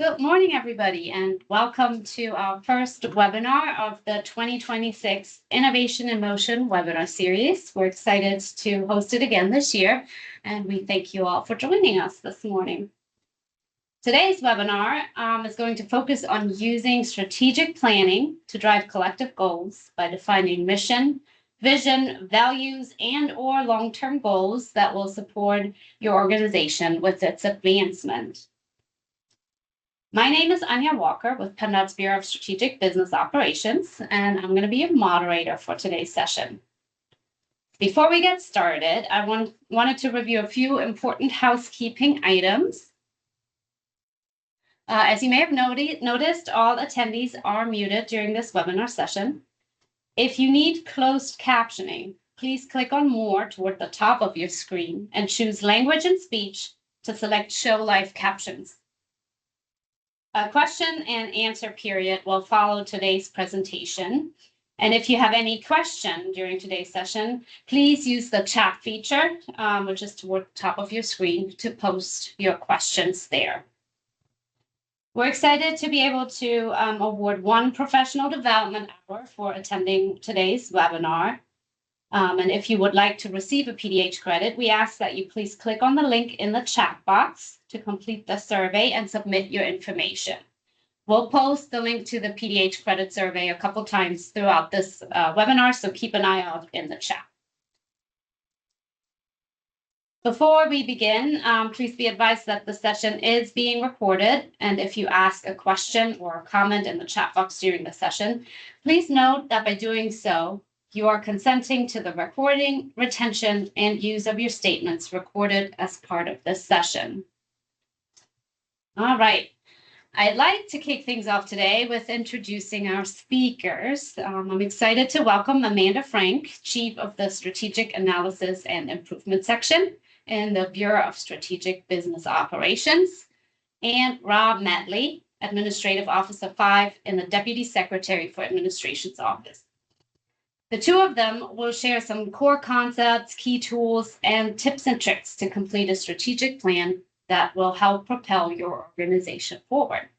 Good morning, everybody, and welcome to our first webinar of the 2026 Innovation in Motion webinar series. We're excited to host it again this year, and we thank you all for joining us this morning. Today's webinar is going to focus on using strategic planning to drive collective goals by defining mission, vision, values, and/or long-term goals that will support your organization with its advancement. My name is Anya Walker with PennDOT's Bureau of Strategic Business Operations, and I'm going to be your moderator for today's session. Before we get started, I wanted to review a few important housekeeping items. As you may have noticed, all attendees are muted during this webinar session. If you need closed captioning, please click on More toward the top of your screen and choose Language and Speech to select Show Live Captions. A question and answer period will follow today's presentation. And if you have any question during today's session, please use the chat feature, which is toward the top of your screen, to post your questions there. We're excited to be able to award one professional development hour for attending today's webinar. And if you would like to receive a PDH credit, we ask that you please click on the link in the chat box to complete the survey and submit your information. We'll post the link to the PDH credit survey a couple times throughout this webinar, so keep an eye out in the chat. Before we begin, please be advised that the session is being recorded, and if you ask a question or a comment in the chat box during the session, please note that by doing so, you are consenting to the recording, retention, and use of your statements recorded as part of this session. All right. I'd like to kick things off today with introducing our speakers. I'm excited to welcome Amanda Frank, Chief of the Strategic Analysis and Improvement Section in the Bureau of Strategic Business Operations, and Rob Medley, Administrative Officer 5 in the Deputy Secretary for Administration's Office. The two of them will share some core concepts, key tools, and tips and tricks to complete a strategic plan that will help propel your organization forward.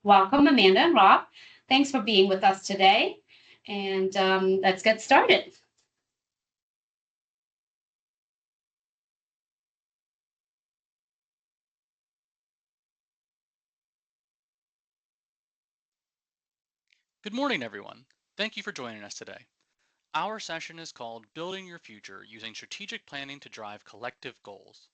Welcome, Amanda and Rob. Thanks for being with us today. And let's get started. Good morning, everyone. Thank you for joining us today. Our session is called Building Your Future Using Strategic Planning to Drive Collective Goals.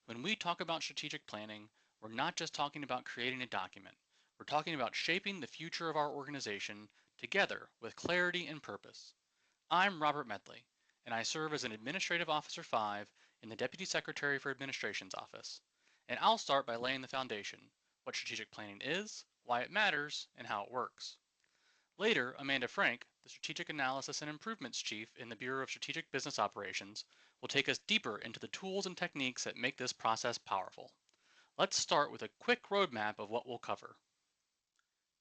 When we talk about strategic planning, we're not just talking about creating a document. We're talking about shaping the future of our organization together with clarity and purpose. I'm Robert Medley, and I serve as an Administrative Officer 5 in the Deputy Secretary for Administration's Office. And I'll start by laying the foundation, what strategic planning is, why it matters, and how it works. Later, Amanda Frank, the Strategic Analysis and Improvements Chief in the Bureau of Strategic Business Operations, will take us deeper into the tools and techniques that make this process powerful. Let's start with a quick roadmap of what we'll cover.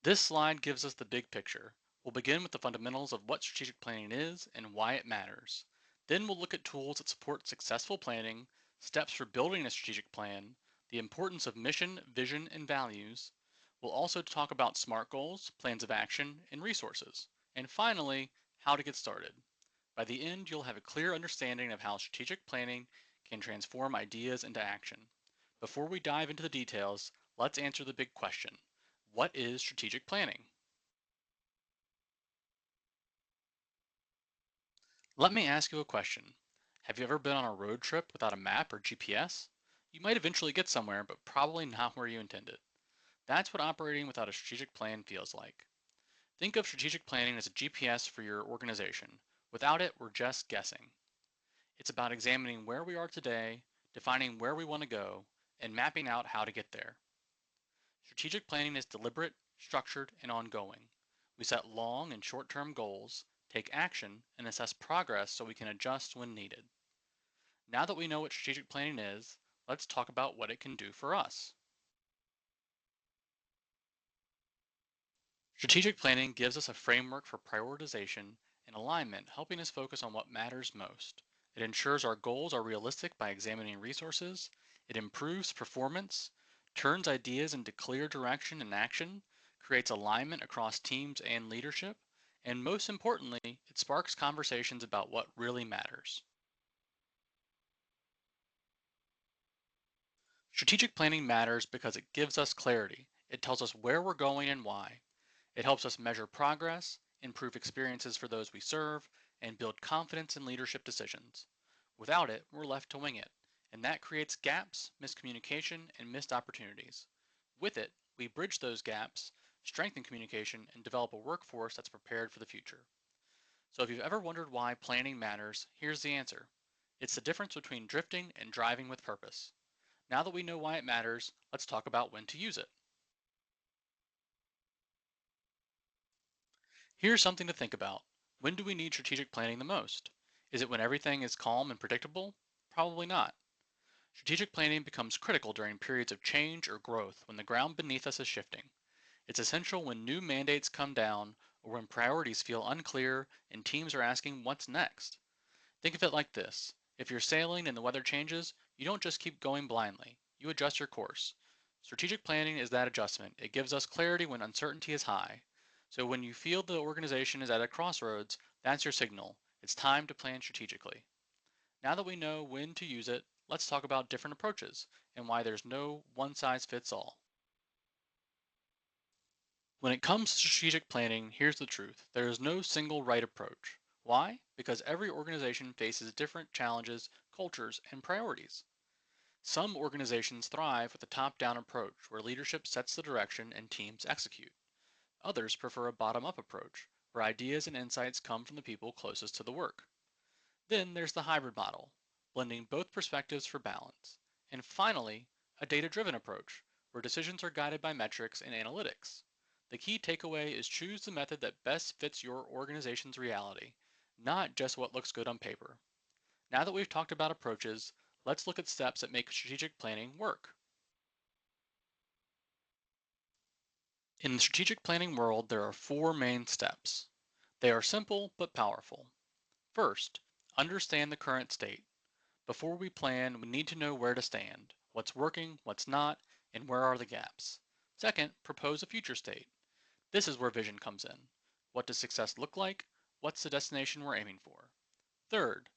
This slide gives us the big picture. We'll begin with the fundamentals of what strategic planning is and why it matters. Then we'll look at tools that support successful planning, steps for building a strategic plan, the importance of mission, vision, and values. We'll also talk about SMART goals, plans of action, and resources. And finally, how to get started. By the end, you'll have a clear understanding of how strategic planning can transform ideas into action. Before we dive into the details, let's answer the big question. What is strategic planning? Let me ask you a question. Have you ever been on a road trip without a map or GPS? You might eventually get somewhere, but probably not where you intended. That's what operating without a strategic plan feels like. Think of strategic planning as a GPS for your organization. Without it, we're just guessing. It's about examining where we are today, defining where we want to go, and mapping out how to get there. Strategic planning is deliberate, structured, and ongoing. We set long and short-term goals, take action, and assess progress so we can adjust when needed. Now that we know what strategic planning is, let's talk about what it can do for us. Strategic planning gives us a framework for prioritization and alignment, helping us focus on what matters most. It ensures our goals are realistic by examining resources. It improves performance, turns ideas into clear direction and action, creates alignment across teams and leadership, and most importantly, it sparks conversations about what really matters. Strategic planning matters because it gives us clarity. It tells us where we're going and why. It helps us measure progress, improve experiences for those we serve, and build confidence in leadership decisions. Without it, we're left to wing it, and that creates gaps, miscommunication, and missed opportunities. With it, we bridge those gaps, strengthen communication, and develop a workforce that's prepared for the future. So if you've ever wondered why planning matters, here's the answer. It's the difference between drifting and driving with purpose. Now that we know why it matters, let's talk about when to use it. Here's something to think about. When do we need strategic planning the most? Is it when everything is calm and predictable? Probably not. Strategic planning becomes critical during periods of change or growth when the ground beneath us is shifting. It's essential when new mandates come down or when priorities feel unclear and teams are asking what's next. Think of it like this. If you're sailing and the weather changes, you don't just keep going blindly. You adjust your course. Strategic planning is that adjustment. It gives us clarity when uncertainty is high. So when you feel the organization is at a crossroads, that's your signal. It's time to plan strategically. Now that we know when to use it, let's talk about different approaches and why there's no one size fits all. When it comes to strategic planning, here's the truth. There is no single right approach. Why? Because every organization faces different challenges, cultures, and priorities. Some organizations thrive with a top down approach where leadership sets the direction and teams execute. Others prefer a bottom up approach where ideas and insights come from the people closest to the work. Then there's the hybrid model, blending both perspectives for balance. And finally, a data driven approach where decisions are guided by metrics and analytics. The key takeaway is choose the method that best fits your organization's reality, not just what looks good on paper. Now that we've talked about approaches, let's look at steps that make strategic planning work. In the strategic planning world, there are four main steps. They are simple but powerful. First, understand the current state. Before we plan, we need to know where to stand, what's working, what's not, and where are the gaps. Second, propose a future state. This is where vision comes in. What does success look like? What's the destination we're aiming for? Third,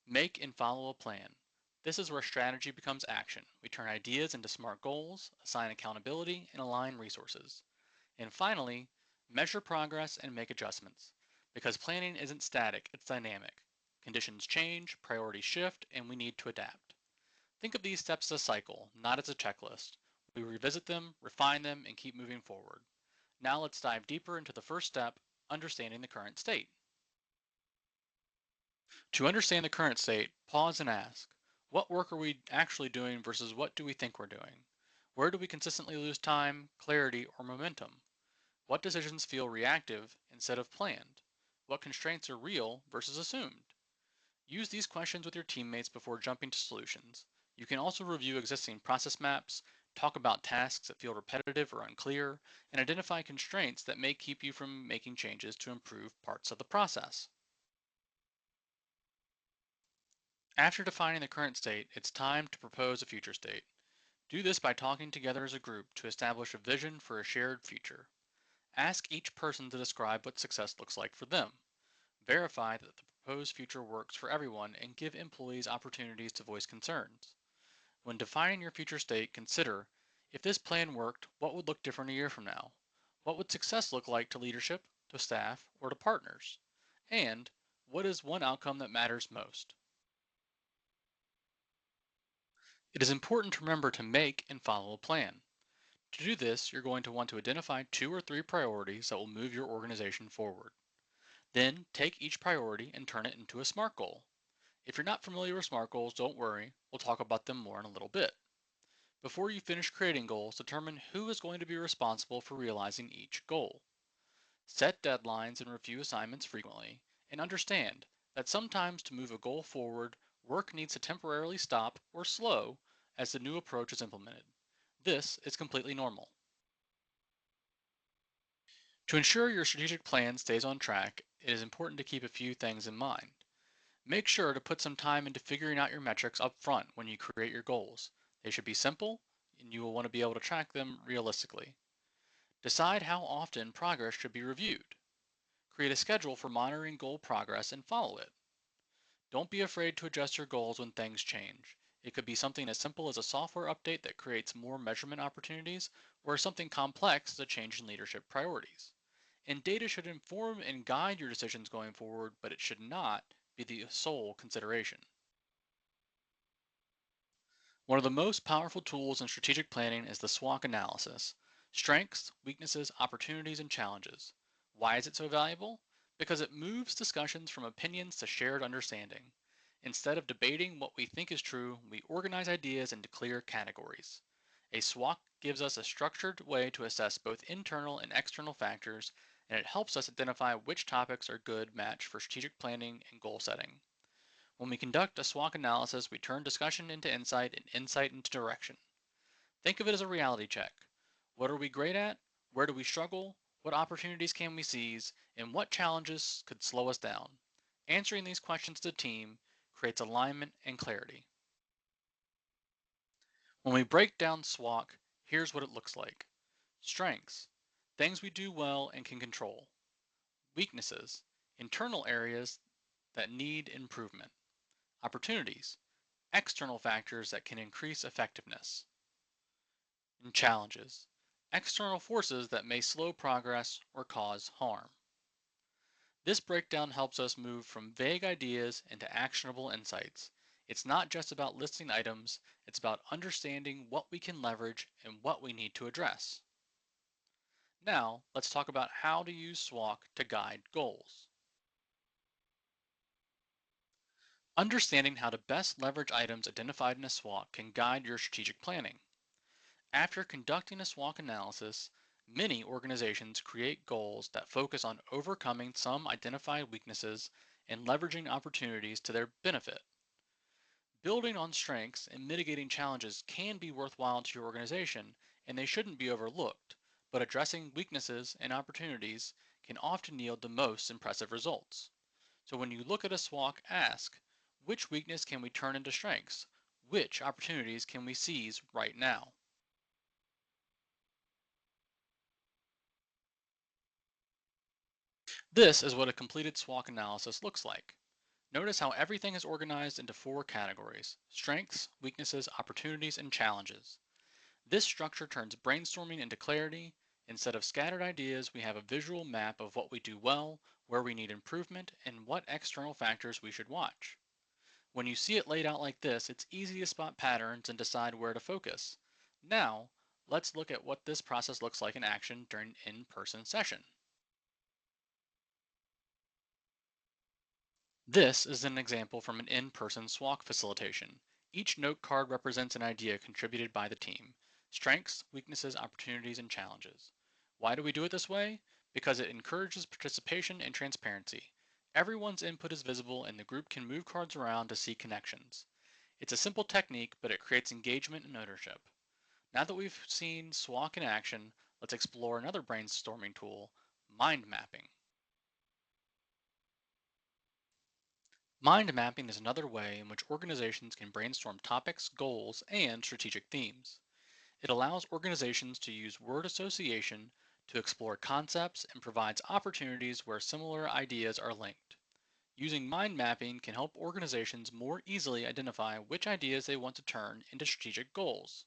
make and follow a plan. This is where strategy becomes action. We turn ideas into smart goals, assign accountability, and align resources. And finally, measure progress and make adjustments. Because planning isn't static, it's dynamic. Conditions change, priorities shift, and we need to adapt. Think of these steps as a cycle, not as a checklist. We revisit them, refine them, and keep moving forward. Now let's dive deeper into the first step, understanding the current state. To understand the current state, pause and ask, what work are we actually doing versus what do we think we're doing? Where do we consistently lose time, clarity, or momentum? What decisions feel reactive instead of planned? What constraints are real versus assumed? Use these questions with your teammates before jumping to solutions. You can also review existing process maps, talk about tasks that feel repetitive or unclear, and identify constraints that may keep you from making changes to improve parts of the process. After defining the current state, it's time to propose a future state. Do this by talking together as a group to establish a vision for a shared future. Ask each person to describe what success looks like for them. Verify that the proposed future works for everyone and give employees opportunities to voice concerns. When defining your future state, consider if this plan worked, what would look different a year from now? What would success look like to leadership, to staff, or to partners? And what is one outcome that matters most? It is important to remember to make and follow a plan. To do this, you're going to want to identify 2 or 3 priorities that will move your organization forward. Then take each priority and turn it into a SMART goal. If you're not familiar with SMART goals, don't worry, we'll talk about them more in a little bit. Before you finish creating goals, determine who is going to be responsible for realizing each goal. Set deadlines and review assignments frequently, and understand that sometimes to move a goal forward, work needs to temporarily stop or slow as the new approach is implemented. This is completely normal. To ensure your strategic plan stays on track, it is important to keep a few things in mind. Make sure to put some time into figuring out your metrics up front when you create your goals. They should be simple, and you will want to be able to track them realistically. Decide how often progress should be reviewed. Create a schedule for monitoring goal progress and follow it. Don't be afraid to adjust your goals when things change. It could be something as simple as a software update that creates more measurement opportunities, or something complex as a change in leadership priorities. And data should inform and guide your decisions going forward, but it should not be the sole consideration. One of the most powerful tools in strategic planning is the SWOT analysis: strengths, weaknesses, opportunities, and challenges. Why is it so valuable? Because it moves discussions from opinions to shared understanding. Instead of debating what we think is true, we organize ideas into clear categories. A SWOT gives us a structured way to assess both internal and external factors, and it helps us identify which topics are a good match for strategic planning and goal setting. When we conduct a SWOT analysis, we turn discussion into insight and insight into direction. Think of it as a reality check. What are we great at? Where do we struggle? What opportunities can we seize? And what challenges could slow us down? Answering these questions to the team creates alignment and clarity. When we break down SWOT, here's what it looks like. Strengths: things we do well and can control. Weaknesses: internal areas that need improvement. Opportunities: external factors that can increase effectiveness. And challenges: external forces that may slow progress or cause harm. This breakdown helps us move from vague ideas into actionable insights. It's not just about listing items, it's about understanding what we can leverage and what we need to address. Now, let's talk about how to use SWOT to guide goals. Understanding how to best leverage items identified in a SWOT can guide your strategic planning. After conducting a SWOT analysis, many organizations create goals that focus on overcoming some identified weaknesses and leveraging opportunities to their benefit. Building on strengths and mitigating challenges can be worthwhile to your organization, and they shouldn't be overlooked, but addressing weaknesses and opportunities can often yield the most impressive results. So when you look at a SWOT, ask, which weakness can we turn into strengths? Which opportunities can we seize right now? This is what a completed SWOT analysis looks like. Notice how everything is organized into four categories: strengths, weaknesses, opportunities, and challenges. This structure turns brainstorming into clarity. Instead of scattered ideas, we have a visual map of what we do well, where we need improvement, and what external factors we should watch. When you see it laid out like this, it's easy to spot patterns and decide where to focus. Now, let's look at what this process looks like in action during an in-person session. This is an example from an in-person SWOT facilitation. Each note card represents an idea contributed by the team: strengths, weaknesses, opportunities, and challenges. Why do we do it this way? Because it encourages participation and transparency. Everyone's input is visible and the group can move cards around to see connections. It's a simple technique, but it creates engagement and ownership. Now that we've seen SWOT in action, let's explore another brainstorming tool: mind mapping. Mind mapping is another way in which organizations can brainstorm topics, goals, and strategic themes. It allows organizations to use word association to explore concepts and provides opportunities where similar ideas are linked. Using mind mapping can help organizations more easily identify which ideas they want to turn into strategic goals.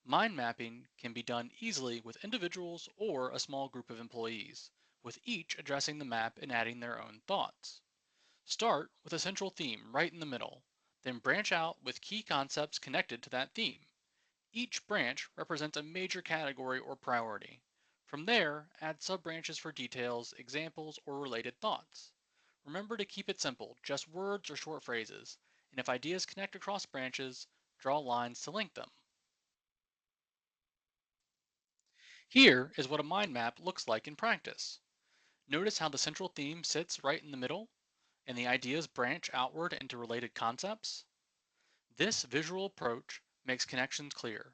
Mind mapping can be done easily with individuals or a small group of employees, with each addressing the map and adding their own thoughts. Start with a central theme right in the middle, then branch out with key concepts connected to that theme. Each branch represents a major category or priority. From there, add sub-branches for details, examples, or related thoughts. Remember to keep it simple, just words or short phrases, and if ideas connect across branches, draw lines to link them. Here is what a mind map looks like in practice. Notice how the central theme sits right in the middle, and the ideas branch outward into related concepts. This visual approach makes connections clear.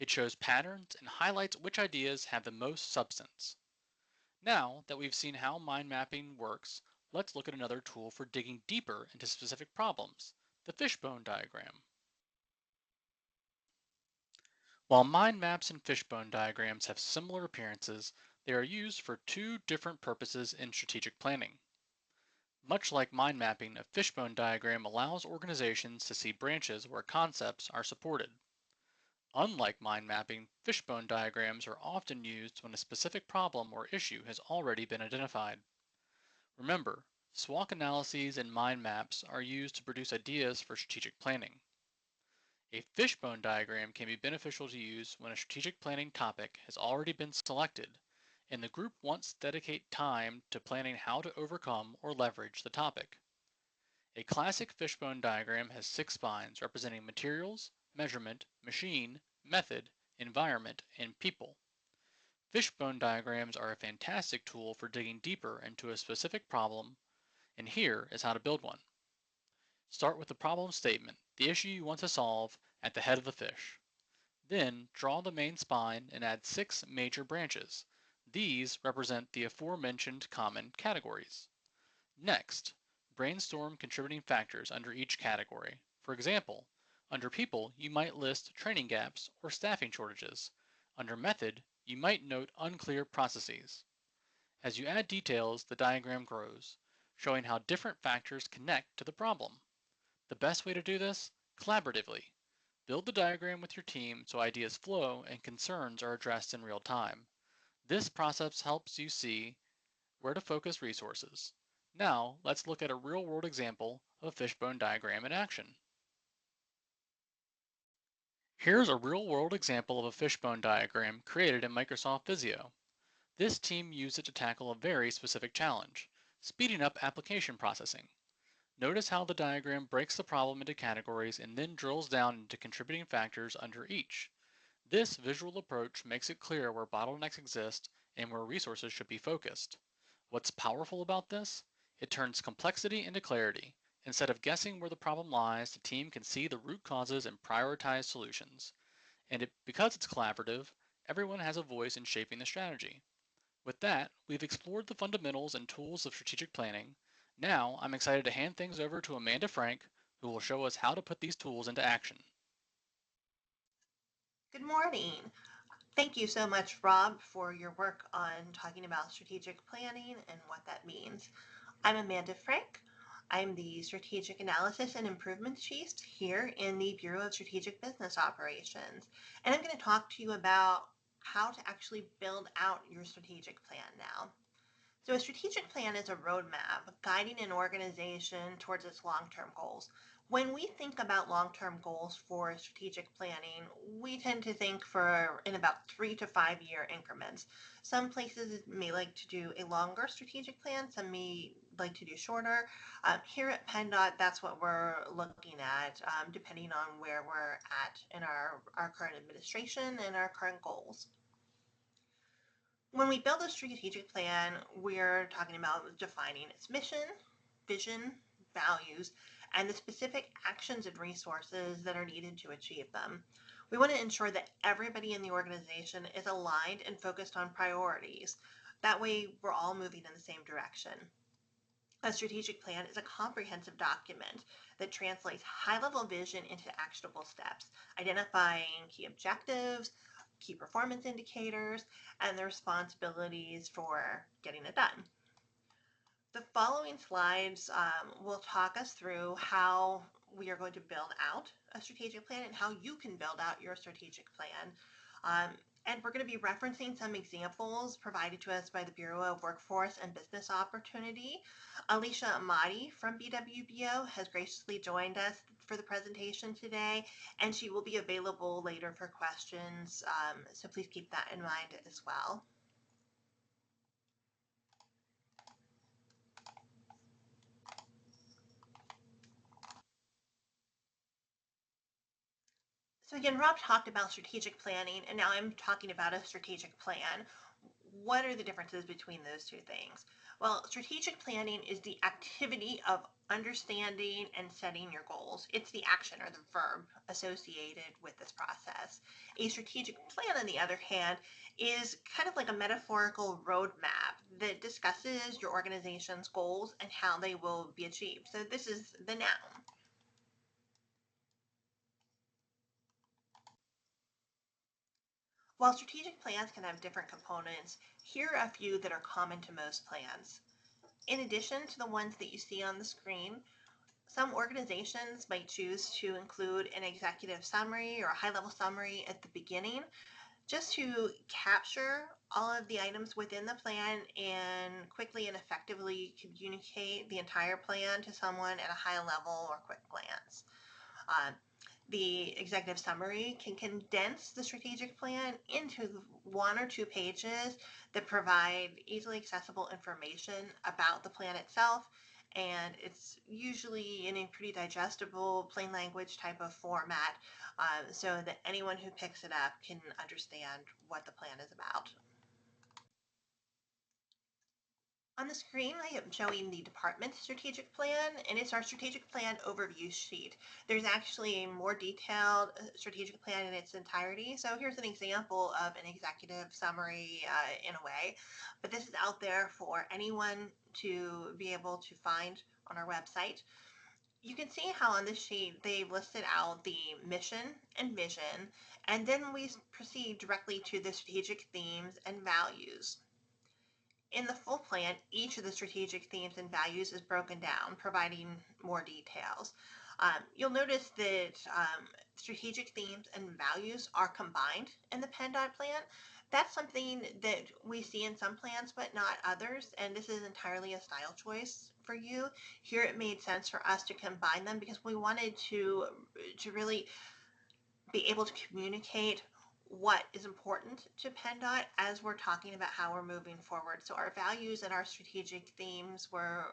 It shows patterns and highlights which ideas have the most substance. Now that we've seen how mind mapping works, let's look at another tool for digging deeper into specific problems: the fishbone diagram. While mind maps and fishbone diagrams have similar appearances, they are used for two different purposes in strategic planning. Much like mind mapping, a fishbone diagram allows organizations to see branches where concepts are supported. Unlike mind mapping, fishbone diagrams are often used when a specific problem or issue has already been identified. Remember, SWOT analyses and mind maps are used to produce ideas for strategic planning. A fishbone diagram can be beneficial to use when a strategic planning topic has already been selected and the group wants to dedicate time to planning how to overcome or leverage the topic. A classic fishbone diagram has 6 spines representing materials, measurement, machine, method, environment, and people. Fishbone diagrams are a fantastic tool for digging deeper into a specific problem, and here is how to build one. Start with the problem statement, the issue you want to solve, at the head of the fish. Then draw the main spine and add 6 major branches. These represent the aforementioned common categories. Next, brainstorm contributing factors under each category. For example, under people, you might list training gaps or staffing shortages. Under method, you might note unclear processes. As you add details, the diagram grows, showing how different factors connect to the problem. The best way to do this? Collaboratively. Build the diagram with your team so ideas flow and concerns are addressed in real time. This process helps you see where to focus resources. Now, let's look at a real-world example of a fishbone diagram in action. Here's a real-world example of a fishbone diagram created in Microsoft Visio. This team used it to tackle a very specific challenge, speeding up application processing. Notice how the diagram breaks the problem into categories and then drills down into contributing factors under each. This visual approach makes it clear where bottlenecks exist and where resources should be focused. What's powerful about this? It turns complexity into clarity. Instead of guessing where the problem lies, the team can see the root causes and prioritize solutions. Because it's collaborative, everyone has a voice in shaping the strategy. With that, we've explored the fundamentals and tools of strategic planning. Now, I'm excited to hand things over to Amanda Frank, who will show us how to put these tools into action. Good morning. Thank you so much, Rob, for your work on talking about strategic planning and what that means. I'm Amanda Frank. I'm the Strategic Analysis and Improvement Chief here in the Bureau of Strategic Business Operations. And I'm going to talk to you about how to actually build out your strategic plan now. So a strategic plan is a roadmap guiding an organization towards its long-term goals. When we think about long-term goals for strategic planning, we tend to think in about 3 to 5 year increments. Some places may like to do a longer strategic plan, some may like to do shorter. Here at PennDOT, that's what we're looking at, depending on where we're at in our current administration and our current goals. When we build a strategic plan, we're talking about defining its mission, vision, values, and the specific actions and resources that are needed to achieve them. We want to ensure that everybody in the organization is aligned and focused on priorities. That way, we're all moving in the same direction. A strategic plan is a comprehensive document that translates high-level vision into actionable steps, identifying key objectives, key performance indicators, and the responsibilities for getting it done. The following slides will talk us through how we are going to build out a strategic plan and how you can build out your strategic plan. And we're going to be referencing some examples provided to us by the Bureau of Workforce and Business Opportunity. Alicia Amati from BWBO has graciously joined us for the presentation today, and she will be available later for questions, so please keep that in mind as well. So again, Rob talked about strategic planning, and now I'm talking about a strategic plan. What are the differences between those two things? Well, strategic planning is the activity of understanding and setting your goals. It's the action or the verb associated with this process. A strategic plan, on the other hand, is kind of like a metaphorical roadmap that discusses your organization's goals and how they will be achieved. So this is the noun. While strategic plans can have different components, here are a few that are common to most plans. In addition to the ones that you see on the screen, some organizations might choose to include an executive summary or a high-level summary at the beginning just to capture all of the items within the plan and quickly and effectively communicate the entire plan to someone at a high level or quick glance. Uh, the executive summary can condense the strategic plan into 1 or 2 pages that provide easily accessible information about the plan itself, and it's usually in a pretty digestible, plain language type of format, so that anyone who picks it up can understand what the plan is about. On the screen, I am showing the department strategic plan, and it's our strategic plan overview sheet. There's actually a more detailed strategic plan in its entirety. So here's an example of an executive summary in a way, but this is out there for anyone to be able to find on our website. You can see how on this sheet they've listed out the mission and vision, and then we proceed directly to the strategic themes and values. In the full plan, each of the strategic themes and values is broken down, providing more details. You'll notice that strategic themes and values are combined in the PennDOT plan. That's something that we see in some plans, but not others, and this is entirely a style choice for you. Here it made sense for us to combine them because we wanted to really be able to communicate what is important to PennDOT as we're talking about how we're moving forward. So our values and our strategic themes were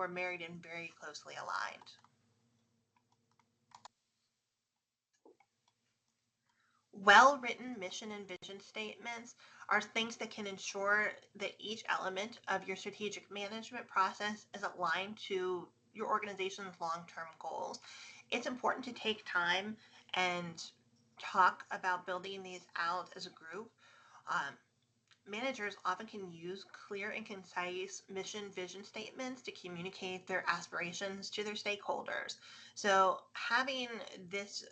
married and very closely aligned. Well-written mission and vision statements are things that can ensure that each element of your strategic management process is aligned to your organization's long-term goals. It's important to take time and talk about building these out as a group. Managers often can use clear and concise mission vision statements to communicate their aspirations to their stakeholders. So having this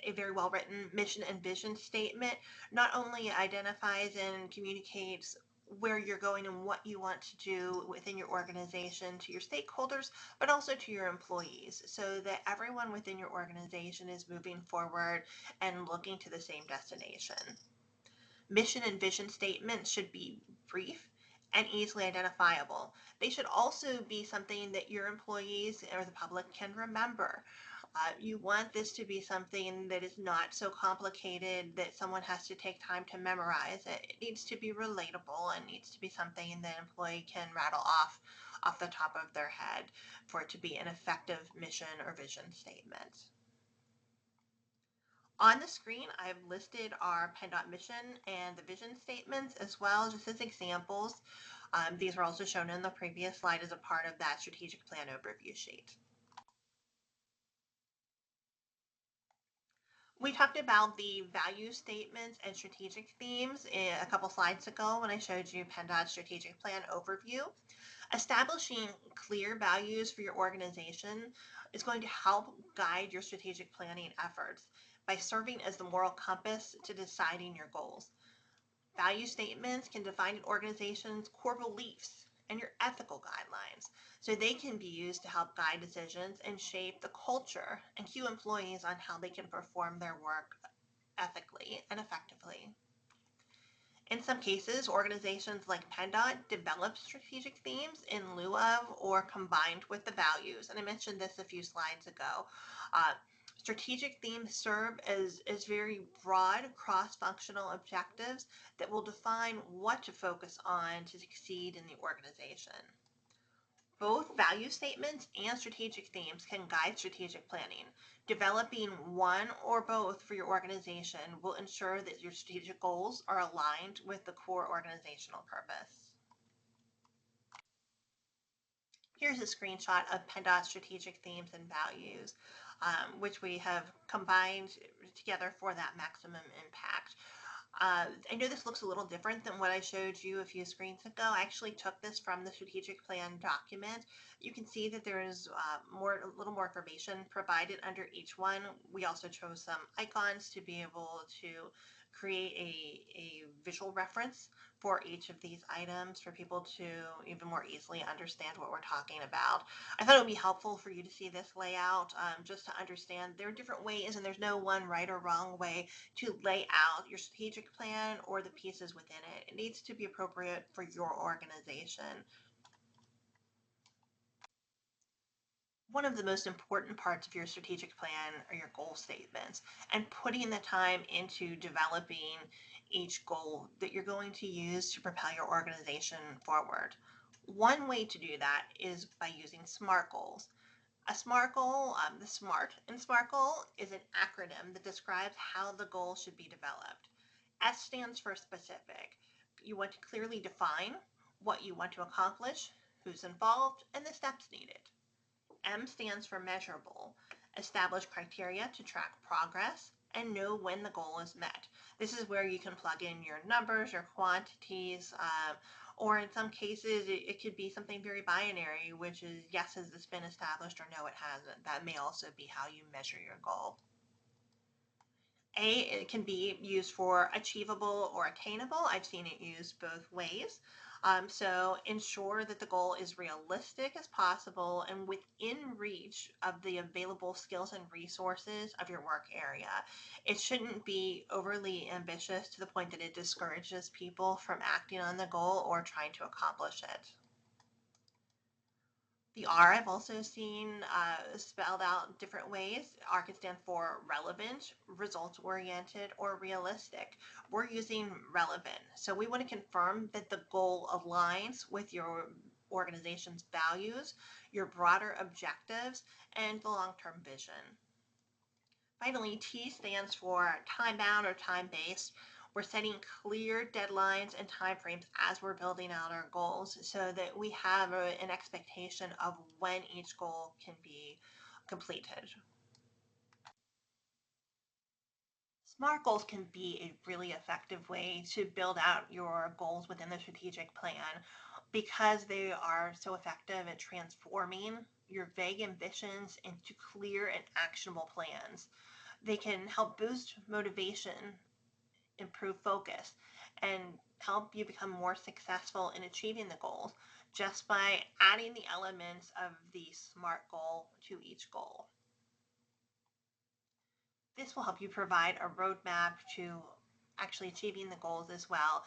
a very well written mission and vision statement not only identifies and communicates where you're going and what you want to do within your organization to your stakeholders, but also to your employees, so that everyone within your organization is moving forward and looking to the same destination. Mission and vision statements should be brief and easily identifiable. They should also be something that your employees or the public can remember. You want this to be something that is not so complicated that someone has to take time to memorize. It needs to be relatable and needs to be something that an employee can rattle off the top of their head for it to be an effective mission or vision statement. On the screen, I've listed our PennDOT mission and the vision statements as well, just as examples. These were also shown in the previous slide as a part of that strategic plan overview sheet. We talked about the value statements and strategic themes a couple slides ago when I showed you PennDOT's strategic plan overview. Establishing clear values for your organization is going to help guide your strategic planning efforts by serving as the moral compass to deciding your goals. Value statements can define an organization's core beliefs and your ethical guidelines, so they can be used to help guide decisions and shape the culture and cue employees on how they can perform their work ethically and effectively. In some cases, organizations like PennDOT develop strategic themes in lieu of or combined with the values, and I mentioned this a few slides ago. Strategic themes serve as very broad cross-functional objectives that will define what to focus on to succeed in the organization. Both value statements and strategic themes can guide strategic planning. Developing one or both for your organization will ensure that your strategic goals are aligned with the core organizational purpose. Here's a screenshot of PennDOT strategic themes and values, which we have combined together for that maximum impact. I know this looks a little different than what I showed you a few screens ago. I actually took this from the strategic plan document. You can see that there is a little more information provided under each one. We also chose some icons to be able to create a visual reference for each of these items for people to even more easily understand what we're talking about. I thought it would be helpful for you to see this layout, just to understand there are different ways and there's no one right or wrong way to lay out your strategic plan or the pieces within it. It needs to be appropriate for your organization. One of the most important parts of your strategic plan are your goal statements and putting the time into developing each goal that you're going to use to propel your organization forward. One way to do that is by using SMART goals. A SMART goal, the SMART in SMART goal is an acronym that describes how the goal should be developed. S stands for specific. You want to clearly define what you want to accomplish, who's involved, and the steps needed. M stands for measurable. Establish criteria to track progress and know when the goal is met. This is where you can plug in your numbers, your quantities, or in some cases it could be something very binary, which is yes, has this been established, or no, it hasn't. That may also be how you measure your goal. A, it can be used for achievable or attainable. I've seen it used both ways. So ensure that the goal is realistic as possible and within reach of the available skills and resources of your work area. It shouldn't be overly ambitious to the point that it discourages people from acting on the goal or trying to accomplish it. The R I've also seen spelled out different ways. R can stand for relevant, results-oriented, or realistic. We're using relevant. So we want to confirm that the goal aligns with your organization's values, your broader objectives, and the long-term vision. Finally, T stands for time-bound or time-based. We're setting clear deadlines and timeframes as we're building out our goals so that we have an expectation of when each goal can be completed. SMART goals can be a really effective way to build out your goals within the strategic plan because they are so effective at transforming your vague ambitions into clear and actionable plans. They can help boost motivation, improve focus, and help you become more successful in achieving the goals just by adding the elements of the SMART goal to each goal. This will help you provide a roadmap to actually achieving the goals as well.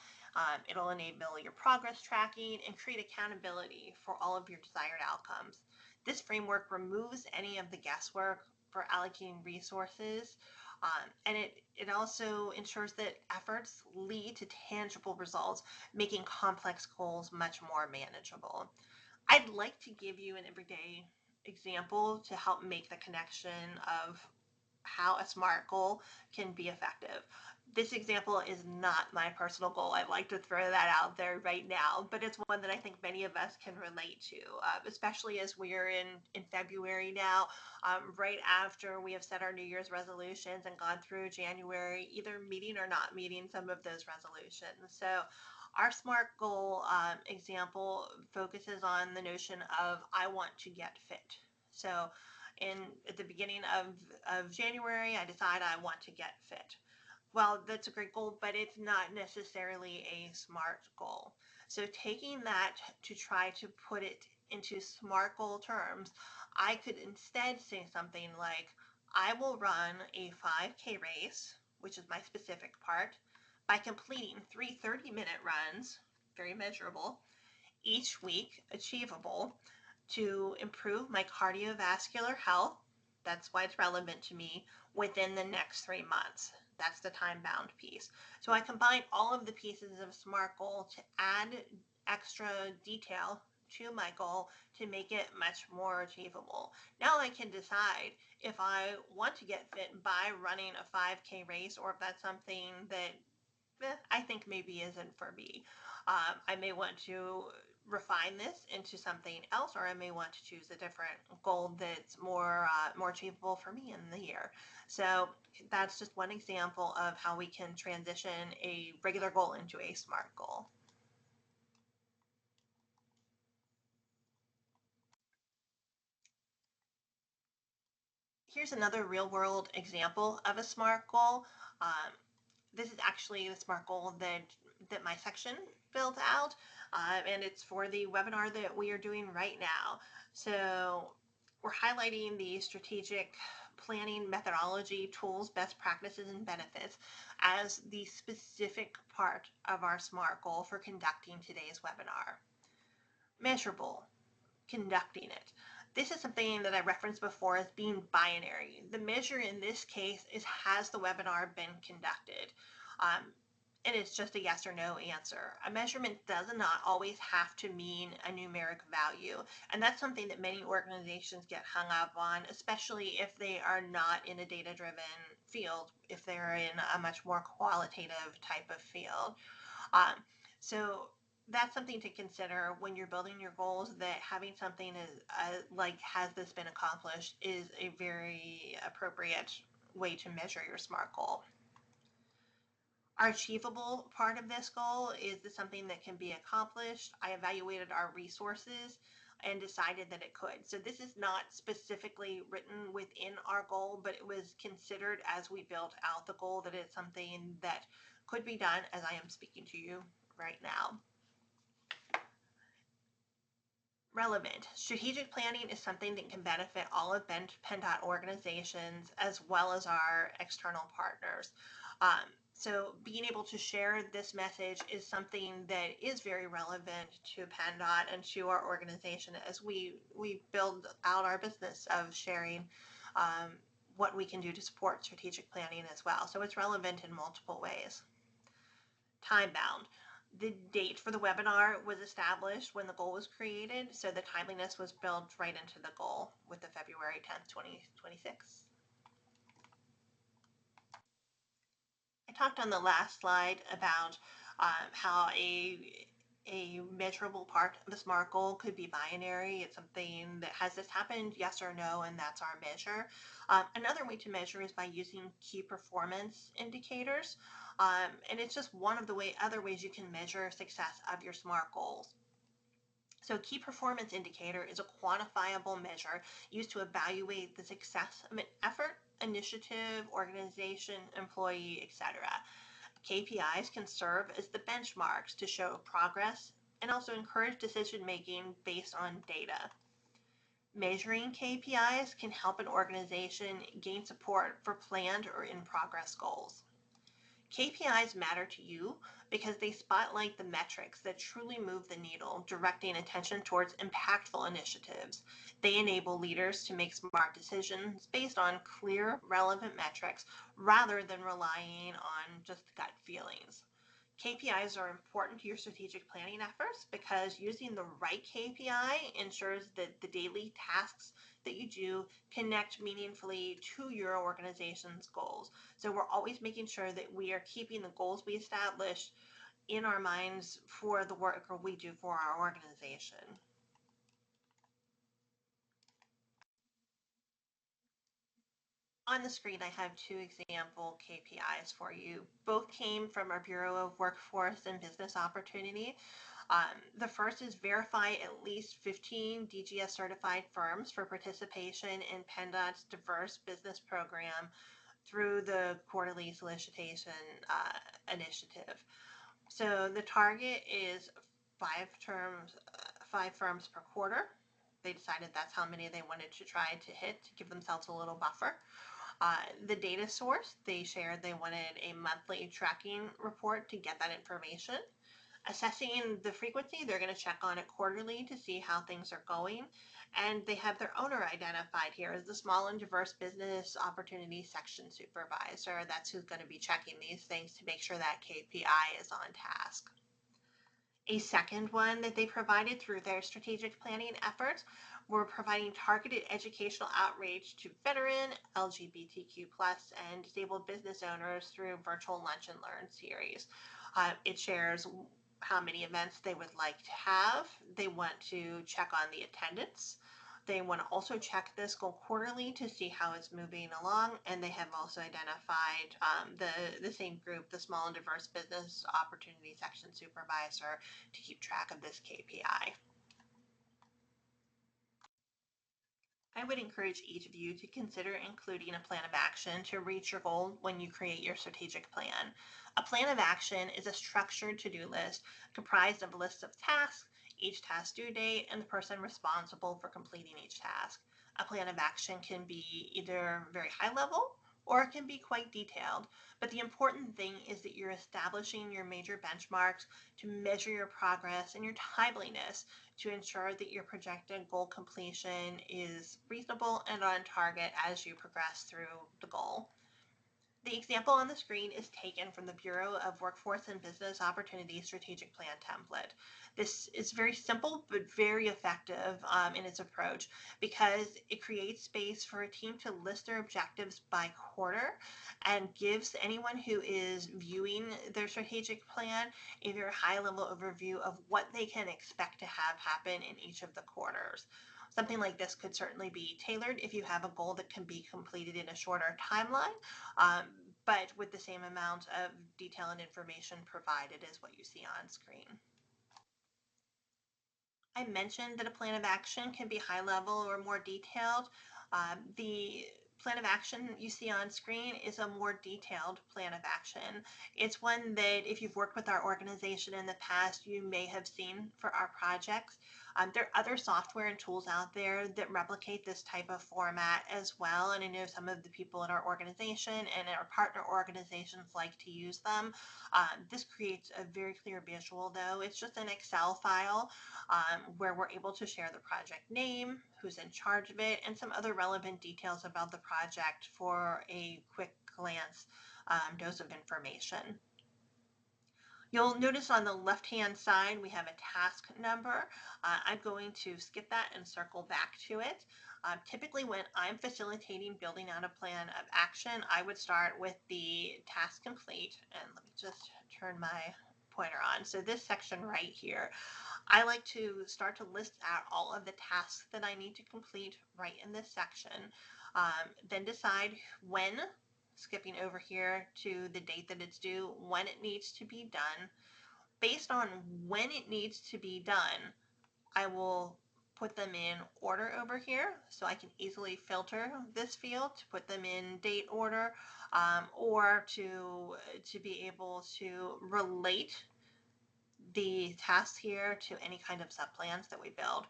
It'll enable your progress tracking and create accountability for all of your desired outcomes. This framework removes any of the guesswork for allocating resources, and it also ensures that efforts lead to tangible results, making complex goals much more manageable. I'd like to give you an everyday example to help make the connection of how a SMART goal can be effective. This example is not my personal goal. I'd like to throw that out there right now, but it's one that I think many of us can relate to, especially as we're in February now, right after we have set our New Year's resolutions and gone through January, either meeting or not meeting some of those resolutions. So our SMART goal example focuses on the notion of I want to get fit. So at the beginning of January, I decide I want to get fit. Well, that's a great goal, but it's not necessarily a SMART goal. So taking that to try to put it into SMART goal terms, I could instead say something like, I will run a 5K race, which is my specific part, by completing 3 30-minute runs, very measurable, each week, achievable, to improve my cardiovascular health. That's why it's relevant to me within the next 3 months. That's the time-bound piece. So I combine all of the pieces of SMART goal to add extra detail to my goal to make it much more achievable. Now I can decide if I want to get fit by running a 5K race or if that's something that I think maybe isn't for me. I may want to refine this into something else, or I may want to choose a different goal that's more achievable for me in the year. So that's just one example of how we can transition a regular goal into a SMART goal. Here's another real world example of a SMART goal. This is actually the SMART goal that my section built out, and it's for the webinar that we are doing right now. So we're highlighting the strategic planning methodology, tools, best practices, and benefits as the specific part of our SMART goal for conducting today's webinar. Measurable, conducting it. This is something that I referenced before as being binary. The measure in this case is, has the webinar been conducted? And it's just a yes or no answer. A measurement does not always have to mean a numeric value. And that's something that many organizations get hung up on, especially if they are not in a data-driven field, if they're in a much more qualitative type of field. So that's something to consider when you're building your goals, that having something is like, has this been accomplished, is a very appropriate way to measure your SMART goal. Our achievable part of this goal is this something that can be accomplished. I evaluated our resources and decided that it could. So this is not specifically written within our goal, but it was considered as we built out the goal that it's something that could be done as I am speaking to you right now. Relevant. Strategic planning is something that can benefit all of PennDOT organizations as well as our external partners. So being able to share this message is something that is very relevant to PennDOT and to our organization as we build out our business of sharing what we can do to support strategic planning as well. So it's relevant in multiple ways. Time bound. The date for the webinar was established when the goal was created, so the timeliness was built right into the goal with the February 10th, 2026. I talked on the last slide about how a measurable part of the SMART goal could be binary. It's something that, has this happened, yes or no, and that's our measure. Another way to measure is by using key performance indicators. And it's just one of the other ways you can measure success of your SMART goals. So key performance indicator is a quantifiable measure used to evaluate the success of an effort, initiative, organization, employee, etc. KPIs can serve as the benchmarks to show progress and also encourage decision making based on data. Measuring KPIs can help an organization gain support for planned or in progress goals. KPIs matter to you because they spotlight the metrics that truly move the needle, directing attention towards impactful initiatives. They enable leaders to make smart decisions based on clear, relevant metrics rather than relying on just gut feelings. KPIs are important to your strategic planning efforts because using the right KPI ensures that the daily tasks that you do connect meaningfully to your organization's goals. So we're always making sure that we are keeping the goals we establish in our minds for the work we do for our organization. On the screen, I have two example KPIs for you. Both came from our Bureau of Workforce and Business Opportunity. The first is verify at least 15 DGS certified firms for participation in PennDOT's diverse business program through the quarterly solicitation initiative. So the target is 5 firms per quarter. They decided that's how many they wanted to try to hit to give themselves a little buffer. The data source, they shared they wanted a monthly tracking report to get that information. Assessing the frequency, they're going to check on it quarterly to see how things are going. And they have their owner identified here as the Small and Diverse Business Opportunity Section Supervisor. That's who's going to be checking these things to make sure that KPI is on task. A second one that they provided through their strategic planning efforts were providing targeted educational outreach to veteran, LGBTQ+, and disabled business owners through virtual Lunch and Learn series. It shares how many events they would like to have. They want to check on the attendance. They want to also check this goal quarterly to see how it's moving along, and they have also identified the same group, the Small and Diverse Business Opportunity Section Supervisor, to keep track of this KPI. I would encourage each of you to consider including a plan of action to reach your goal when you create your strategic plan. A plan of action is a structured to-do list comprised of lists of tasks, each task due date, and the person responsible for completing each task. A plan of action can be either very high level or it can be quite detailed. But the important thing is that you're establishing your major benchmarks to measure your progress and your timeliness to ensure that your projected goal completion is reasonable and on target as you progress through the goal. The example on the screen is taken from the Bureau of Workforce and Business Opportunities Strategic Plan template. This is very simple but very effective in its approach because it creates space for a team to list their objectives by quarter and gives anyone who is viewing their strategic plan a very high level overview of what they can expect to have happen in each of the quarters. Something like this could certainly be tailored if you have a goal that can be completed in a shorter timeline, but with the same amount of detail and information provided as what you see on screen. I mentioned that a plan of action can be high level or more detailed. The plan of action you see on screen is a more detailed plan of action. It's one that if you've worked with our organization in the past, you may have seen for our projects. There are other software and tools out there that replicate this type of format as well. And I know some of the people in our organization and our partner organizations like to use them. This creates a very clear visual though. It's just an Excel file where we're able to share the project name, who's in charge of it, and some other relevant details about the project for a quick glance dose of information. You'll notice on the left-hand side, we have a task number. I'm going to skip that and circle back to it. Typically when I'm facilitating building out a plan of action, I would start with the task complete. And let me just turn my pointer on. So this section right here, I like to start to list out all of the tasks that I need to complete right in this section. Then decide when, skipping over here to the date that it's due, when it needs to be done. Based on when it needs to be done, I will put them in order over here so I can easily filter this field to put them in date order or to be able to relate the tasks here to any kind of subplans that we build.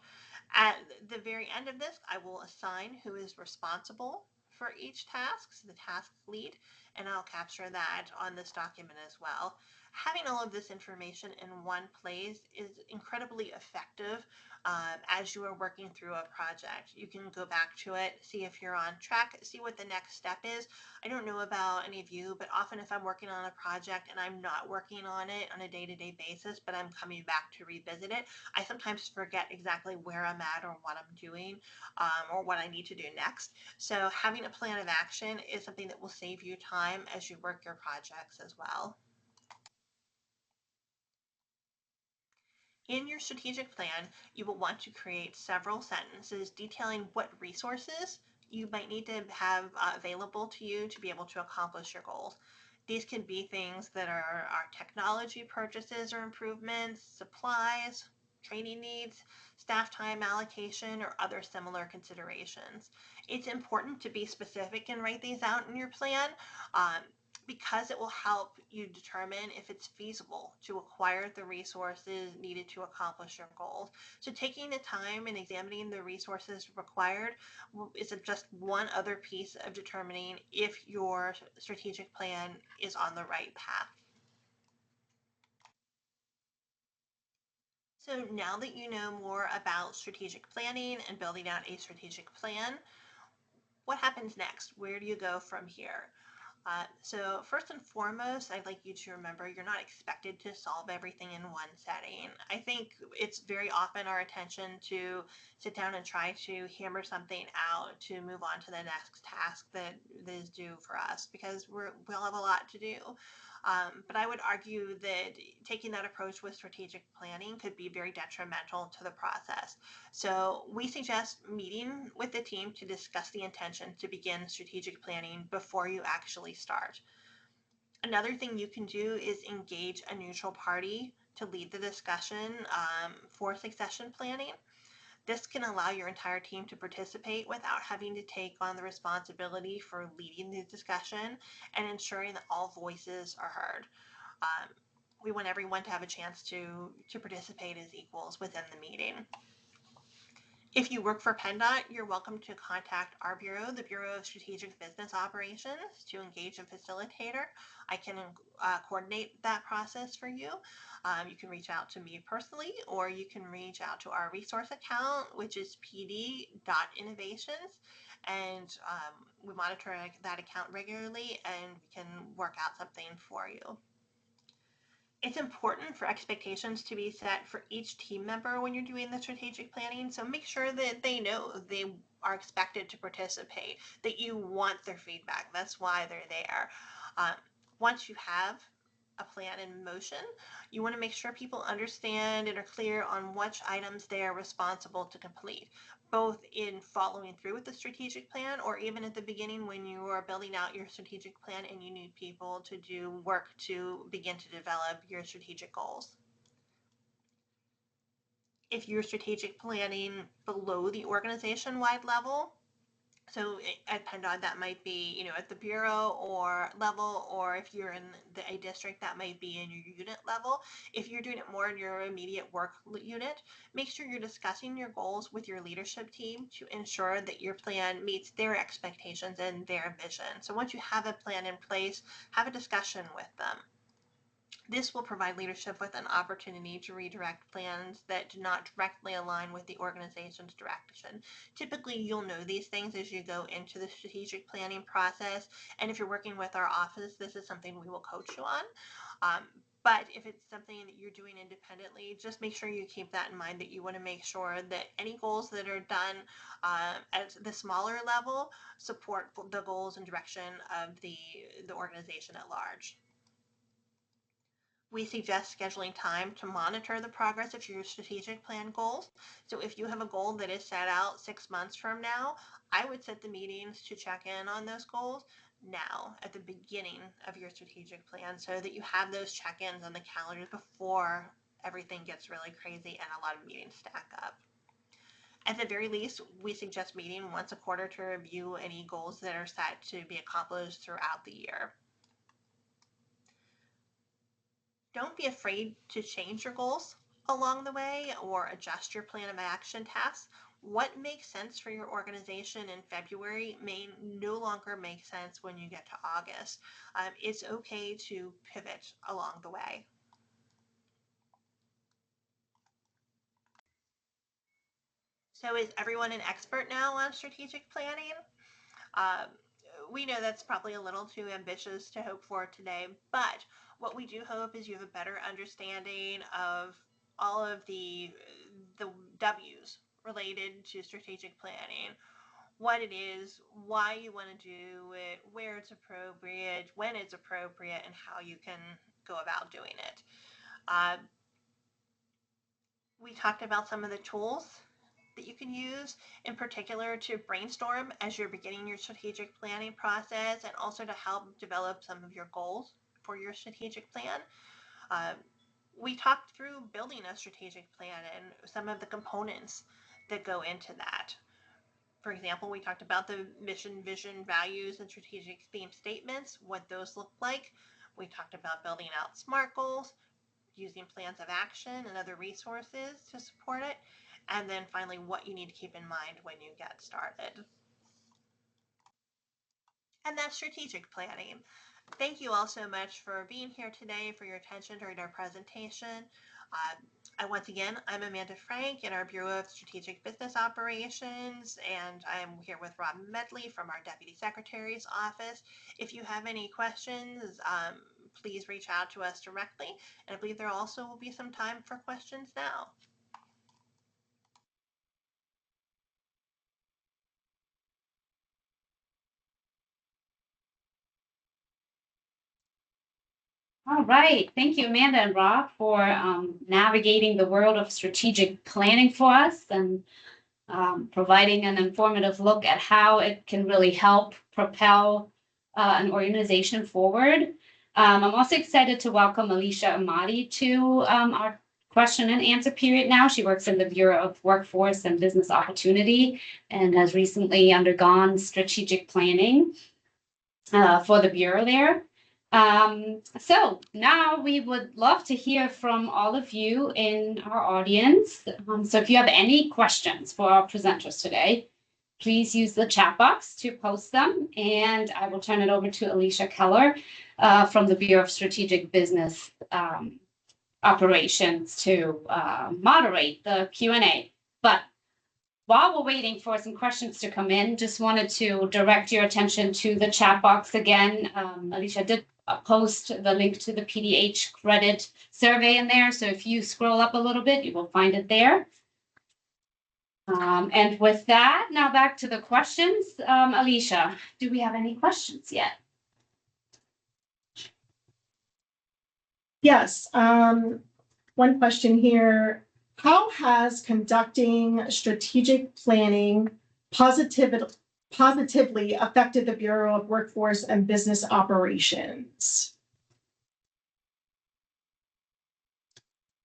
At the very end of this, I will assign who is responsible for each task, so the task lead, and I'll capture that on this document as well. Having all of this information in one place is incredibly effective as you are working through a project. You can go back to it, see if you're on track, see what the next step is. I don't know about any of you, but often if I'm working on a project and I'm not working on it on a day-to-day basis, but I'm coming back to revisit it, I sometimes forget exactly where I'm at or what I'm doing or what I need to do next. So having a plan of action is something that will save you time as you work your projects as well. In your strategic plan, you will want to create several sentences detailing what resources you might need to have available to you to be able to accomplish your goals. These can be things that are technology purchases or improvements, supplies, training needs, staff time allocation, or other similar considerations. It's important to be specific and write these out in your plan. Because it will help you determine if it's feasible to acquire the resources needed to accomplish your goals. So taking the time and examining the resources required is just one other piece of determining if your strategic plan is on the right path. So now that you know more about strategic planning and building out a strategic plan, what happens next? Where do you go from here? So first and foremost, I'd like you to remember you're not expected to solve everything in one setting. I think it's very often our attention to sit down and try to hammer something out to move on to the next task that is due for us because we all have a lot to do. But I would argue that taking that approach with strategic planning could be very detrimental to the process. So we suggest meeting with the team to discuss the intention to begin strategic planning before you actually start. Another thing you can do is engage a neutral party to lead the discussion for succession planning. This can allow your entire team to participate without having to take on the responsibility for leading the discussion and ensuring that all voices are heard. We want everyone to have a chance to participate as equals within the meeting. If you work for PennDOT, you're welcome to contact our bureau, the Bureau of Strategic Business Operations, to engage a facilitator. I can coordinate that process for you. You can reach out to me personally, or you can reach out to our resource account, which is pd.innovations. And we monitor that account regularly, and we can work out something for you. It's important for expectations to be set for each team member when you're doing the strategic planning. So make sure that they know they are expected to participate, that you want their feedback. That's why they're there. Once you have a plan in motion, you want to make sure people understand and are clear on which items they are responsible to complete, both in following through with the strategic plan or even at the beginning when you are building out your strategic plan and you need people to do work to begin to develop your strategic goals. If you're strategic planning below the organization-wide level, so at PennDOT, that might be, at the bureau or level, or if you're in a district, that might be in your unit level. If you're doing it more in your immediate work unit, make sure you're discussing your goals with your leadership team to ensure that your plan meets their expectations and their vision. So once you have a plan in place, have a discussion with them. This will provide leadership with an opportunity to redirect plans that do not directly align with the organization's direction. Typically, you'll know these things as you go into the strategic planning process. And if you're working with our office, this is something we will coach you on. But if it's something that you're doing independently, just make sure you keep that in mind, that you want to make sure that any goals that are done at the smaller level support the goals and direction of the organization at large. We suggest scheduling time to monitor the progress of your strategic plan goals. So if you have a goal that is set out 6 months from now, I would set the meetings to check in on those goals now at the beginning of your strategic plan so that you have those check-ins on the calendars before everything gets really crazy and a lot of meetings stack up. At the very least, we suggest meeting once a quarter to review any goals that are set to be accomplished throughout the year. Don't be afraid to change your goals along the way or adjust your plan of action tasks. What makes sense for your organization in February may no longer make sense when you get to August. It's okay to pivot along the way. So is everyone an expert now on strategic planning? We know that's probably a little too ambitious to hope for today, but what we do hope is you have a better understanding of all of the W's related to strategic planning, what it is, why you want to do it, where it's appropriate, when it's appropriate, and how you can go about doing it. We talked about some of the tools that you can use, in particular to brainstorm as you're beginning your strategic planning process, and also to help develop some of your goals for your strategic plan. We talked through building a strategic plan and some of the components that go into that. For example, we talked about the mission, vision, values, and strategic theme statements, what those look like. We talked about building out SMART goals, using plans of action and other resources to support it. And then finally, what you need to keep in mind when you get started. And that's strategic planning. Thank you all so much for being here today, for your attention during our presentation. Once again, I'm Amanda Frank in our Bureau of Strategic Business Operations, and I'm here with Rob Medley from our Deputy Secretary's office. If you have any questions, please reach out to us directly. And I believe there also will be some time for questions now. All right. Thank you, Amanda and Rob, for navigating the world of strategic planning for us and providing an informative look at how it can really help propel an organization forward. I'm also excited to welcome Alicia Amati to our question and answer period now. She works in the Bureau of Workforce and Business Opportunity and has recently undergone strategic planning for the Bureau there. So now we would love to hear from all of you in our audience. So if you have any questions for our presenters today, please use the chat box to post them, and I will turn it over to Alicia Keller from the Bureau of Strategic Business Operations to moderate the Q&A. But while we're waiting for some questions to come in, just wanted to direct your attention to the chat box again. Alicia did post the link to the PDH credit survey in there, so if you scroll up a little bit, you will find it there. And with that, now back to the questions. Alicia, do we have any questions yet? Yes. One question here. How has conducting strategic planning positively affected the Bureau of Workforce and Business Operations?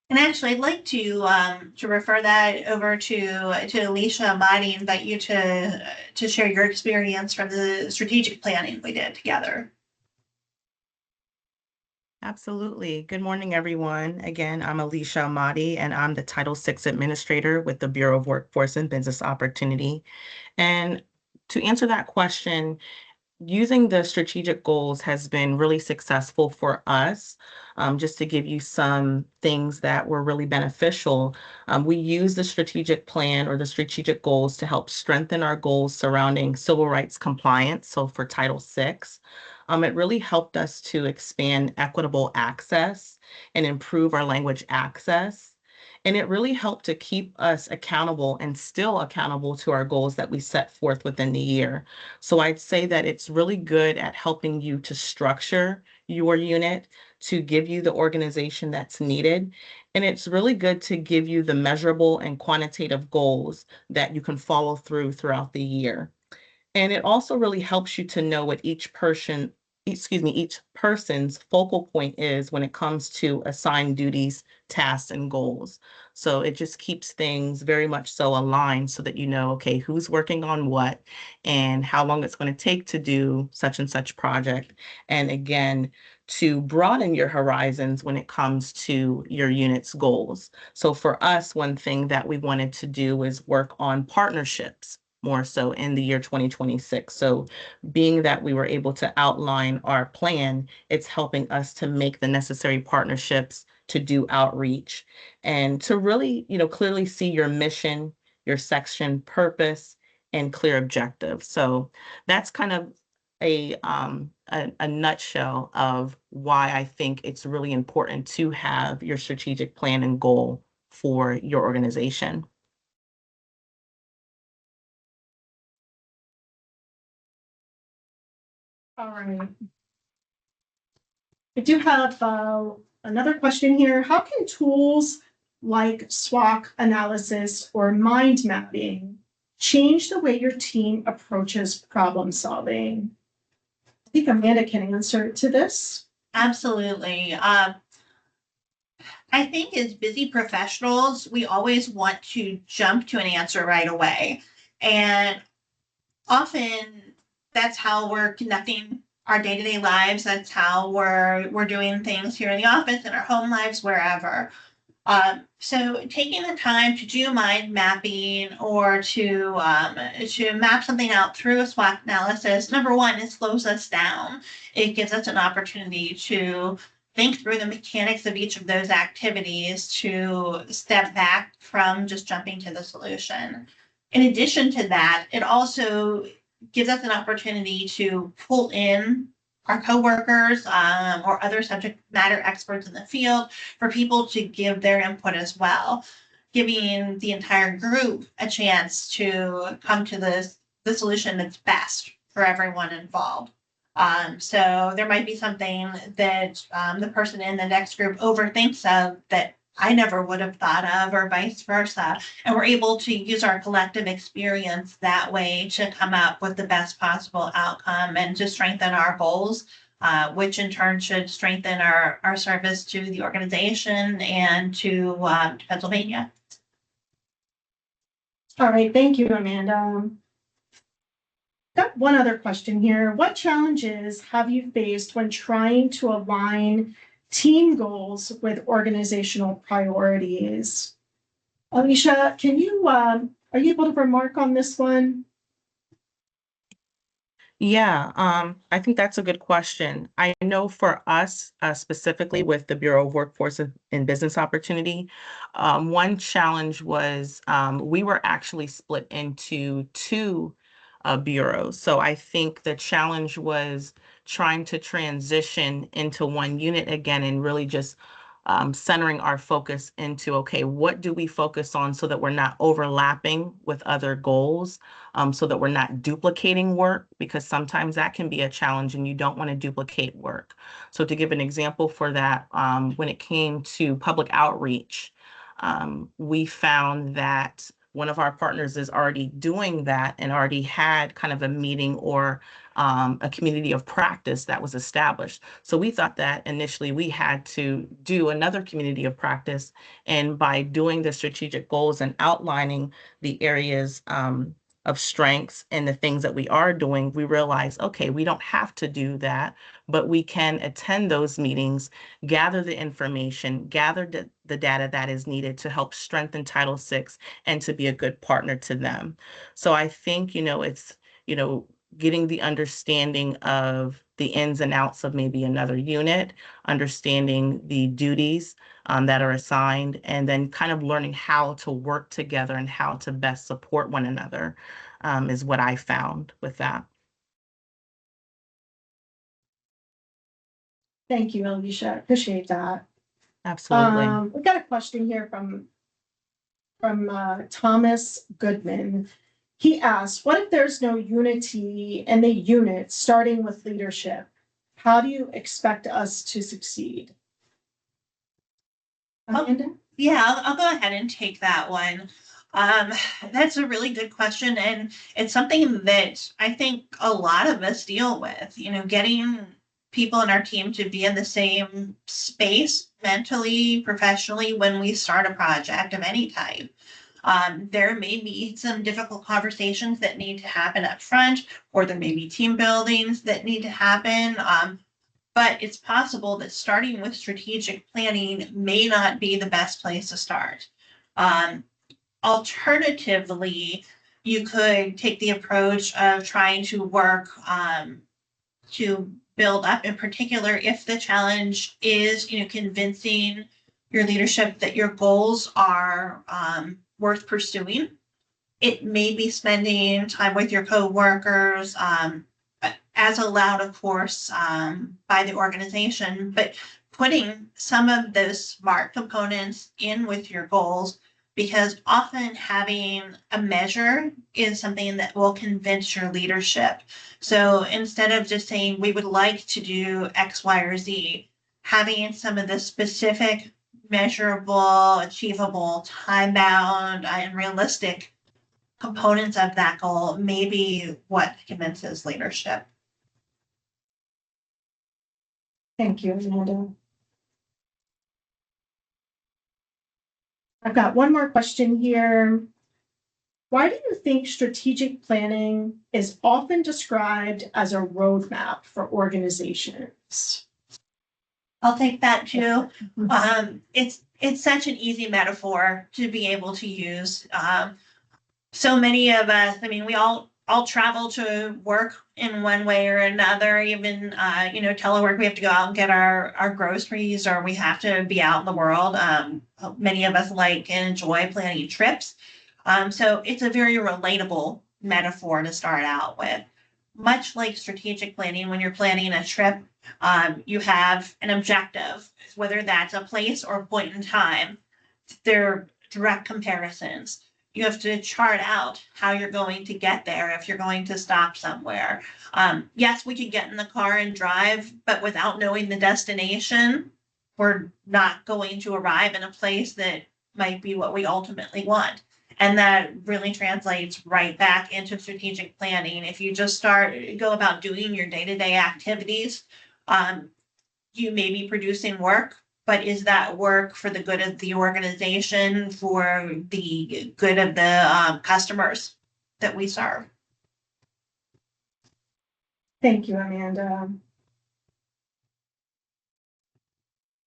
And actually, I'd like to refer that over to Alicia Amati, invite you to share your experience from the strategic planning we did together. Absolutely. Good morning, everyone. Again, I'm Alicia Amati, and I'm the Title VI Administrator with the Bureau of Workforce and Business Opportunity. And to answer that question, using the strategic goals has been really successful for us. Just to give you some things that were really beneficial, we use the strategic plan or the strategic goals to help strengthen our goals surrounding civil rights compliance. So for Title VI, it really helped us to expand equitable access and improve our language access. And it really helped to keep us accountable and still accountable to our goals that we set forth within the year. So I'd say that it's really good at helping you to structure your unit, to give you the organization that's needed. And it's really good to give you the measurable and quantitative goals that you can follow throughout the year. And it also really helps you to know what each person's focal point is when it comes to assigned duties, tasks, and goals. So it just keeps things very much so aligned so that you know, okay, who's working on what and how long it's going to take to do such and such project. And again, to broaden your horizons when it comes to your unit's goals. So for us, one thing that we wanted to do is work on partnerships more so in the year 2026. So being that we were able to outline our plan, it's helping us to make the necessary partnerships to do outreach and to really, clearly see your mission, your section purpose, and clear objective. So that's kind of a nutshell of why I think it's really important to have your strategic plan and goal for your organization. All right. I do have another question here. How can tools like SWOT analysis or mind mapping change the way your team approaches problem solving? I think Amanda can answer to this. Absolutely. I think as busy professionals, we always want to jump to an answer right away. And often that's how we're conducting our day-to-day lives. That's how we're doing things here in the office, in our home lives, wherever. So taking the time to do mind mapping or to map something out through a SWOT analysis, number one, it slows us down. It gives us an opportunity to think through the mechanics of each of those activities, to step back from just jumping to the solution. In addition to that, it also gives us an opportunity to pull in our coworkers or other subject matter experts in the field for people to give their input as well, giving the entire group a chance to come to the solution that's best for everyone involved. So there might be something that the person in the next group overthinks of that I never would have thought of, or vice versa. And we're able to use our collective experience that way to come up with the best possible outcome and to strengthen our goals which in turn should strengthen our service to the organization and to Pennsylvania. All right, thank you, Amanda. Got one other question here. What challenges have you faced when trying to align team goals with organizational priorities? Alicia, can you, are you able to remark on this one? Yeah, I think that's a good question. I know for us, specifically with the Bureau of Workforce and Business Opportunity, one challenge was we were actually split into two bureaus. So I think the challenge was trying to transition into one unit again and really just centering our focus into, okay, what do we focus on so that we're not overlapping with other goals? So that we're not duplicating work, because sometimes that can be a challenge and you don't want to duplicate work. So to give an example for that, when it came to public outreach, we found that one of our partners is already doing that and already had kind of a meeting or a community of practice that was established. So we thought that initially we had to do another community of practice. And by doing the strategic goals and outlining the areas of strengths and the things that we are doing, we realize, okay, we don't have to do that, but we can attend those meetings, gather the information, gather the data that is needed to help strengthen Title VI and to be a good partner to them. So I think, it's, getting the understanding of the ins and outs of maybe another unit, understanding the duties that are assigned, and then kind of learning how to work together and how to best support one another is what I found with that. Thank you, Alicia. Appreciate that. Absolutely. We've got a question here from Thomas Goodman. He asks, what if there's no unity in the unit starting with leadership? How do you expect us to succeed? Amanda? Yeah, I'll go ahead and take that one. That's a really good question, and it's something that I think a lot of us deal with, getting people in our team to be in the same space mentally, professionally, when we start a project of any type. There may be some difficult conversations that need to happen up front, or there may be team buildings that need to happen. But it's possible that starting with strategic planning may not be the best place to start. Alternatively, you could take the approach of trying to work to build up, in particular, if the challenge is, convincing your leadership that your goals are worth pursuing. It may be spending time with your coworkers, as allowed, of course, by the organization, but putting some of those SMART components in with your goals, because often having a measure is something that will convince your leadership. So instead of just saying, we would like to do X, Y, or Z, having some of the specific, measurable, achievable, time-bound, and realistic components of that goal may be what convinces leadership. Thank you, Amanda. I've got one more question here. Why do you think strategic planning is often described as a roadmap for organizations? I'll take that too. It's such an easy metaphor to be able to use. So many of us, we all travel to work in one way or another, even, telework, we have to go out and get our groceries, or we have to be out in the world. Many of us like and enjoy planning trips. So it's a very relatable metaphor to start out with. Much like strategic planning, when you're planning a trip, you have an objective, whether that's a place or a point in time. They're direct comparisons. You have to chart out how you're going to get there if you're going to stop somewhere. Yes, we could get in the car and drive, but without knowing the destination, we're not going to arrive in a place that might be what we ultimately want. And that really translates right back into strategic planning. If you just go about doing your day-to-day activities, You may be producing work, but is that work for the good of the organization, for the good of the customers that we serve? Thank you, Amanda.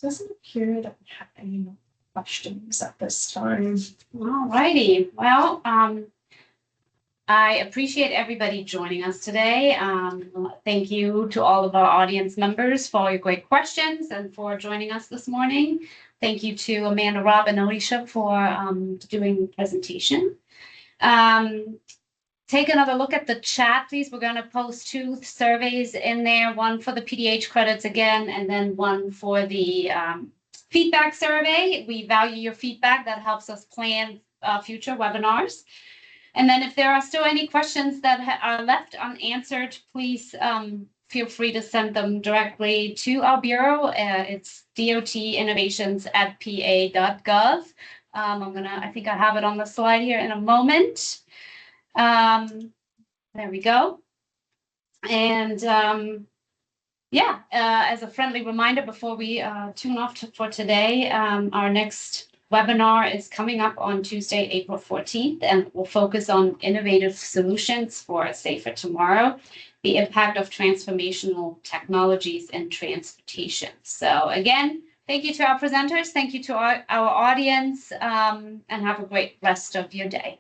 Doesn't appear that we have any more questions at this time. All righty. Well, I appreciate everybody joining us today. Thank you to all of our audience members for your great questions and for joining us this morning. Thank you to Amanda, Rob, and Alicia for doing the presentation. Take another look at the chat, please. We're going to post 2 surveys in there, one for the PDH credits again, and then one for the feedback survey. We value your feedback. That helps us plan future webinars. And then if there are still any questions that are left unanswered, please feel free to send them directly to our Bureau. It's dotinnovations@pa.gov. I think I have it on the slide here in a moment. There we go. And as a friendly reminder before we tune off for today, our next webinar is coming up on Tuesday, April 14th, and we'll focus on innovative solutions for a safer tomorrow, the impact of transformational technologies in transportation. So again, thank you to our presenters, thank you to our audience, and have a great rest of your day.